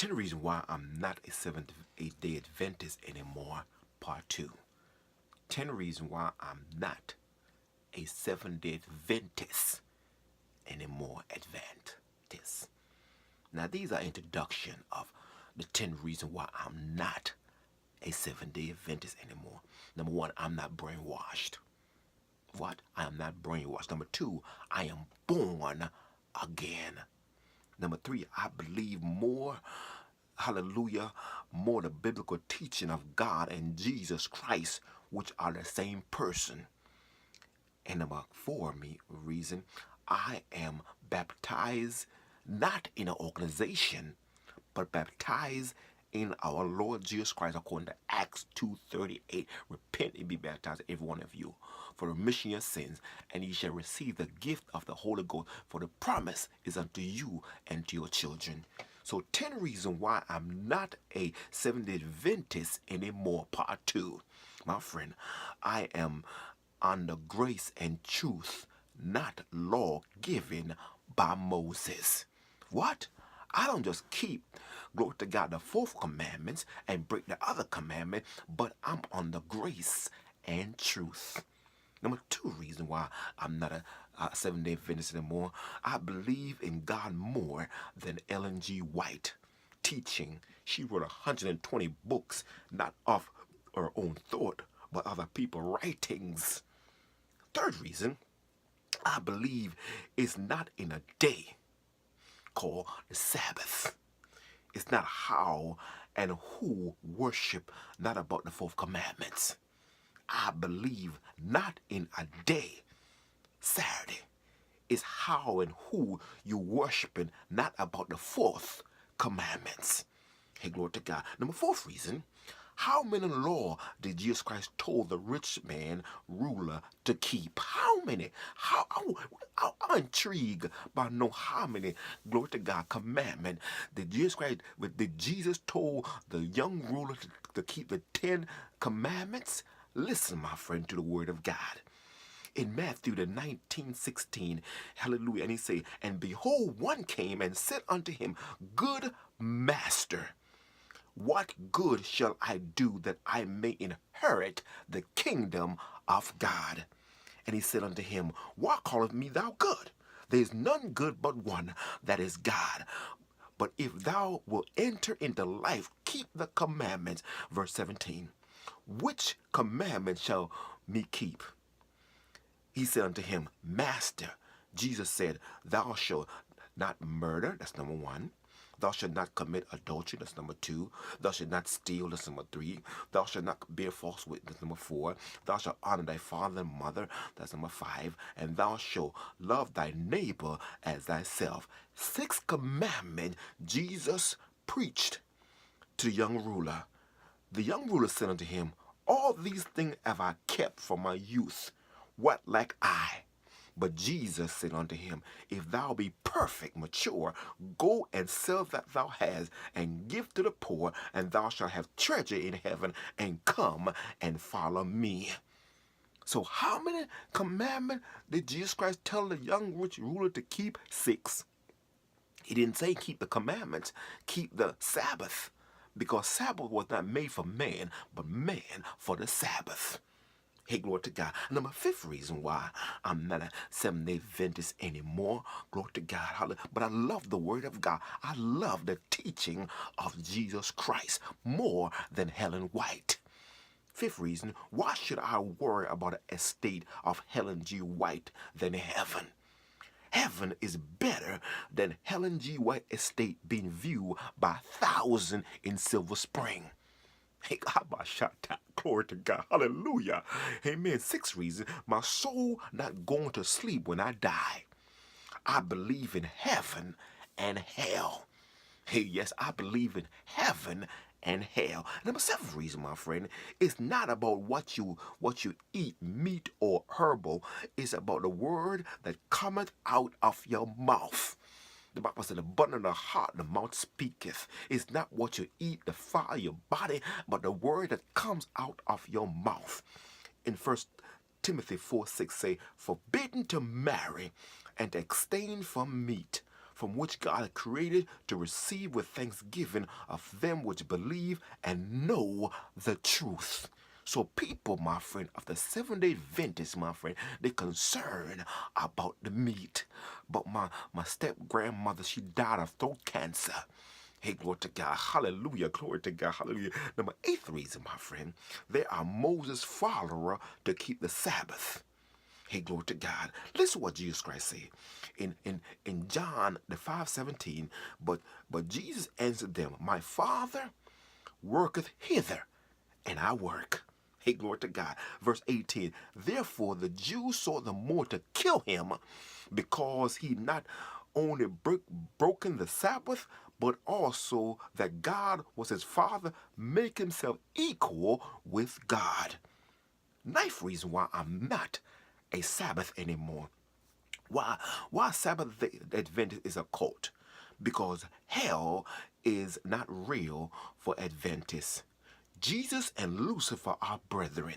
10 reasons why I'm not a Seventh-day Adventist anymore, part 2. 10 reasons why I'm not a Seventh-day Adventist anymore, Adventist. Now these are introduction of the 10 reasons why I'm not a Seventh-day Adventist anymore. Number 1, I'm not brainwashed. What? I am not brainwashed. Number 2, I am born again. Number 3, I believe more, hallelujah, more the biblical teaching of God and Jesus Christ, which are the same person. And number 4, reason, I am baptized not in an organization, but baptized in our Lord Jesus Christ, according to Acts 2:38. Repent and be baptized, every one of you, for the remission of your sins, and ye shall receive the gift of the Holy Ghost, for the promise is unto you and to your children. So 10 reasons why I'm not a Seventh-day Adventist anymore, part 2. My friend, I am under grace and truth, not law given by Moses. What? I don't just keep, glory to God, the 4th commandments and break the other commandment, but I'm on the grace and truth. Number 2 reason why I'm not a Seventh-day Adventist anymore, I believe in God more than Ellen G. White teaching. She wrote 120 books, not of her own thought, but other people's writings. 3rd reason, I believe is not in a day called the Sabbath. It's not how and who worship, not about the 4th commandments. I believe not in a day, Saturday. It's how and who you worshiping, not about the 4th commandments. Hey, glory to God. Number 4th reason, how many law did Jesus Christ told the rich man ruler to keep? How many? I'm intrigued by know how many, glory to God, commandment did Jesus told the young ruler to keep the 10 commandments? Listen, my friend, to the word of God. In Matthew the 19:16, hallelujah, and he say, and behold, one came and said unto him, Good master, what good shall I do that I may inherit the kingdom of God? And he said unto him, Why calleth me thou good? There is none good but one, that is God. But if thou wilt enter into life, keep the commandments. Verse 17. Which commandment shall me keep? He said unto him, Master. Jesus said, Thou shalt not murder. That's number 1. Thou shalt not commit adultery. That's number 2. Thou shalt not steal. That's number 3. Thou shalt not bear false witness. Number 4. Thou shalt honor thy father and mother. That's number 5. And thou shalt love thy neighbor as thyself. 6th commandment Jesus preached to the young ruler. The young ruler said unto him, All these things have I kept from my youth. What lack I? But Jesus said unto him, If thou be perfect, mature, go and sell that thou hast, and give to the poor, and thou shalt have treasure in heaven, and come and follow me. So how many commandments did Jesus Christ tell the young rich ruler to keep? 6. He didn't say keep the commandments, keep the Sabbath. Because Sabbath was not made for man, but man for the Sabbath. Hey, glory to God. Number 5th reason why I'm not a Seventh-day Adventist anymore. Glory to God. Hallelujah. But I love the word of God. I love the teaching of Jesus Christ more than Helen White. 5th reason, why should I worry about an estate of Helen G. White than heaven? Heaven is better than Helen G. White estate being viewed by thousands in Silver Spring. Hey, glory to God. Hallelujah. Amen. 6th reason, my soul not going to sleep when I die. I believe in heaven and hell. Hey, yes, I believe in heaven and hell. Number 7th reason, my friend, it's not about what you eat, meat or herbal. It's about the word that cometh out of your mouth. The Bible said, abundant of the heart, the mouth speaketh. It's not what you eat, the fire, your body, but the word that comes out of your mouth. In 1 Timothy 4:6 say, forbidden to marry and to abstain from meat, from which God had created to receive with thanksgiving of them which believe and know the truth. So people, my friend, of the Seventh-day Adventists, my friend, they concerned about the meat. But my step-grandmother, she died of throat cancer. Hey, glory to God. Hallelujah. Glory to God. Hallelujah. Number eighth reason, my friend, they are Moses' follower to keep the Sabbath. Hey, glory to God. Listen to what Jesus Christ said in John the 5:17. But Jesus answered them, my Father worketh hither, and I work. Hey, glory to God. Verse 18. Therefore the Jews sought the more to kill him, because he not only broken the Sabbath, but also that God was his Father, make himself equal with God. Ninth reason why I'm not a Sabbath anymore. Why Sabbath Adventist is a cult? Because hell is not real for Adventists. Jesus and Lucifer are brethren.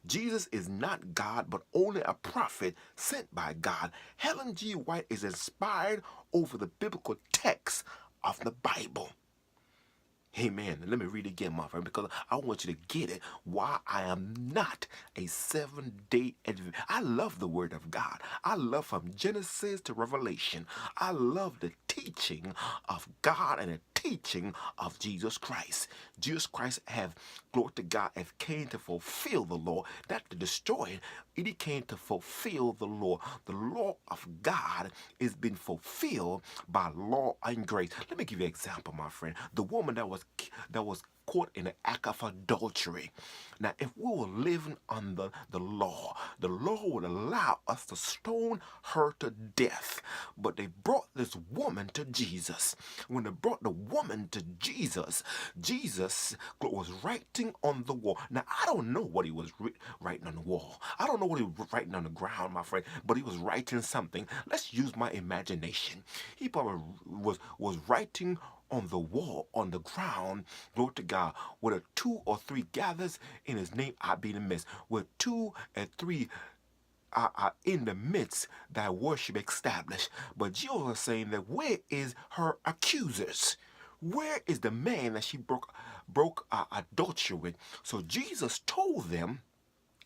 Jesus is not God, but only a prophet sent by God. Helen G. White is inspired over the biblical text of the Bible. Amen. Let me read it again, my friend, because I want you to get it. Why I am not a 7-day Adventist. I love the Word of God. I love from Genesis to Revelation. I love the teaching of God and the teaching of Jesus Christ. Jesus Christ have, glory to God, have came to fulfill the law, not to destroy it. He came to fulfill the law. The law of God is being fulfilled by law and grace. Let me give you an example, my friend. The woman that was caught in the act of adultery. Now, if we were living under the law would allow us to stone her to death. But they brought this woman to Jesus. When they brought the woman to Jesus, Jesus was writing on the wall. Now, I don't know what he was writing on the wall. I don't know what he was writing on the ground, my friend, but he was writing something. Let's use my imagination. He probably was writing on the wall, on the ground, glory to God, where 2 or 3 gathers in his name, I be in the midst. Where 2 and 3 are in the midst, that worship established. But Jesus was saying that where is her accusers? Where is the man that she broke adultery with? So Jesus told them,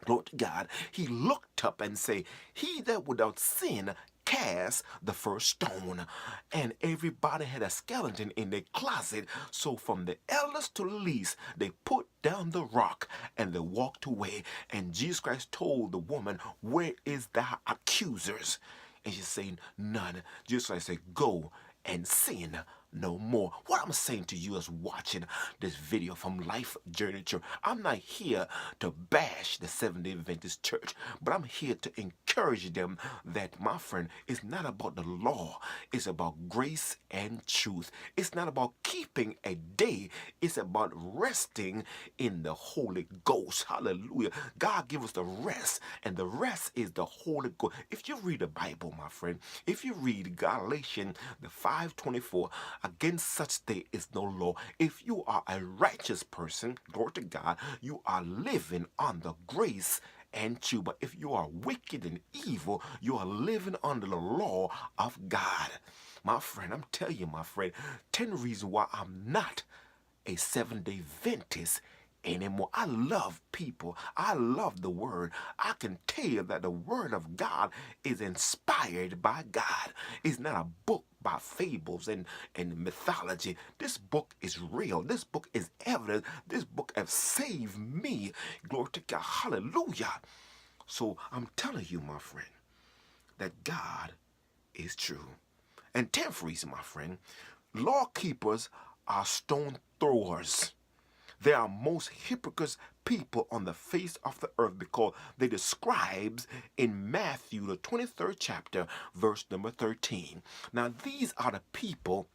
glory to God, he looked up and said, he that without sin cast the first stone. And everybody had a skeleton in their closet. So from the eldest to the least, they put down the rock and they walked away. And Jesus Christ told the woman, where is thy accusers? And she's saying, none. Jesus Christ said, go and sin no more. What I'm saying to you is watching this video from Life Journey Church. I'm not here to bash the Seventh-day Adventist Church, but I'm here to encourage them that, my friend, it's not about the law. It's about grace and truth. It's not about keeping a day. It's about resting in the Holy Ghost. Hallelujah. God give us the rest, and the rest is the Holy Ghost. If you read the Bible, my friend, if you read Galatians the 5:24, against such day is no law. If you are a righteous person, glory to God, you are living under grace and truth. But if you are wicked and evil, you are living under the law of God. My friend, I'm telling you, my friend, 10 reasons why I'm not a 7-day Adventist anymore. I love people. I love the Word. I can tell you that the Word of God is inspired by God. It's not a book by fables and mythology. This book is real. This book is evidence. This book has saved me. Glory to God. Hallelujah. So I'm telling you, my friend, that God is true. And 10th reason, my friend, law keepers are stone throwers. They are most hypocrites people on the face of the earth, because they describes in Matthew the 23rd chapter, verse number 13. Now these are the people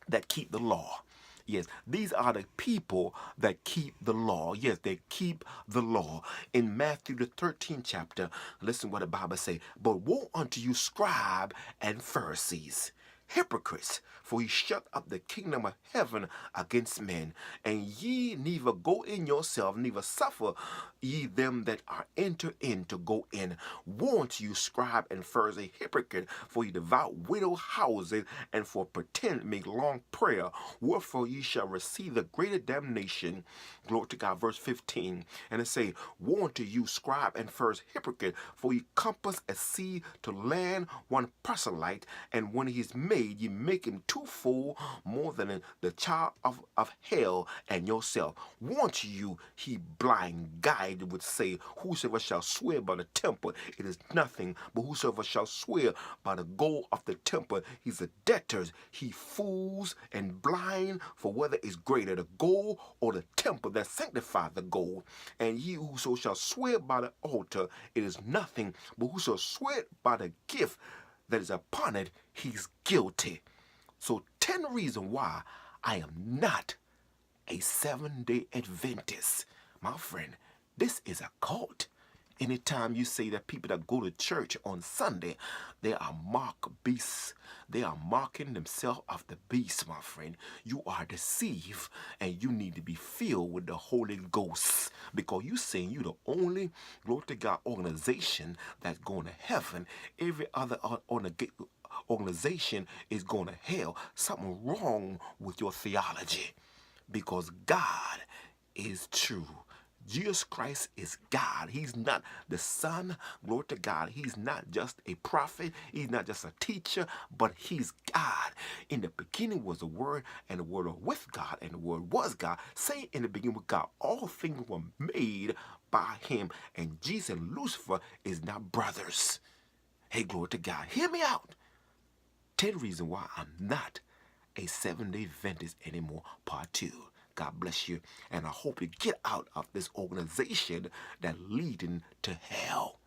that keep the law. Yes, these are the people that keep the law. Yes, they keep the law. In Matthew the 13th chapter, listen what the Bible says. But woe unto you, scribe and Pharisees, hypocrites, for ye shut up the kingdom of heaven against men, and ye neither go in yourself, neither suffer ye them that are enter in to go in. Woe unto you, scribe and Pharisee, hypocrite, for ye devout widow houses, and for pretend make long prayer, wherefore ye shall receive the greater damnation. Glory to God. Verse 15. And it say, woe unto you, scribe and Pharisee, hypocrite, for ye compass a sea to land one proselyte, and when he is made, ye make him twofold more than the child of hell and yourself. Woe unto you, he blind guide would say, whosoever shall swear by the temple, it is nothing, but whosoever shall swear by the gold of the temple, he's a debtor. He fools and blind, for whether is greater, the gold or the temple that sanctify the gold. And ye whoso shall swear by the altar, it is nothing, but whoso swear by the gift that is upon it, he's guilty. So 10 reasons why I am not a Seventh-day Adventist. My friend, this is a cult. Anytime you say that people that go to church on Sunday, they are mark beasts. They are marking themselves of the beast, my friend. You are deceived, and you need to be filled with the Holy Ghost, because you saying you the only, glory to God, organization that's going to heaven. Every other organization is going to hell. Something wrong with your theology, because God is true. Jesus Christ is God. He's not the Son. Glory to God. He's not just a prophet. He's not just a teacher, but he's God. In the beginning was the Word, and the Word was with God, and the Word was God. Say in the beginning with God. All things were made by him, and Jesus and Lucifer is not brothers. Hey, glory to God. Hear me out. 10 reasons why I'm not a Seventh-day Adventist anymore, part 2. God bless you, and I hope you get out of this organization that leading to hell.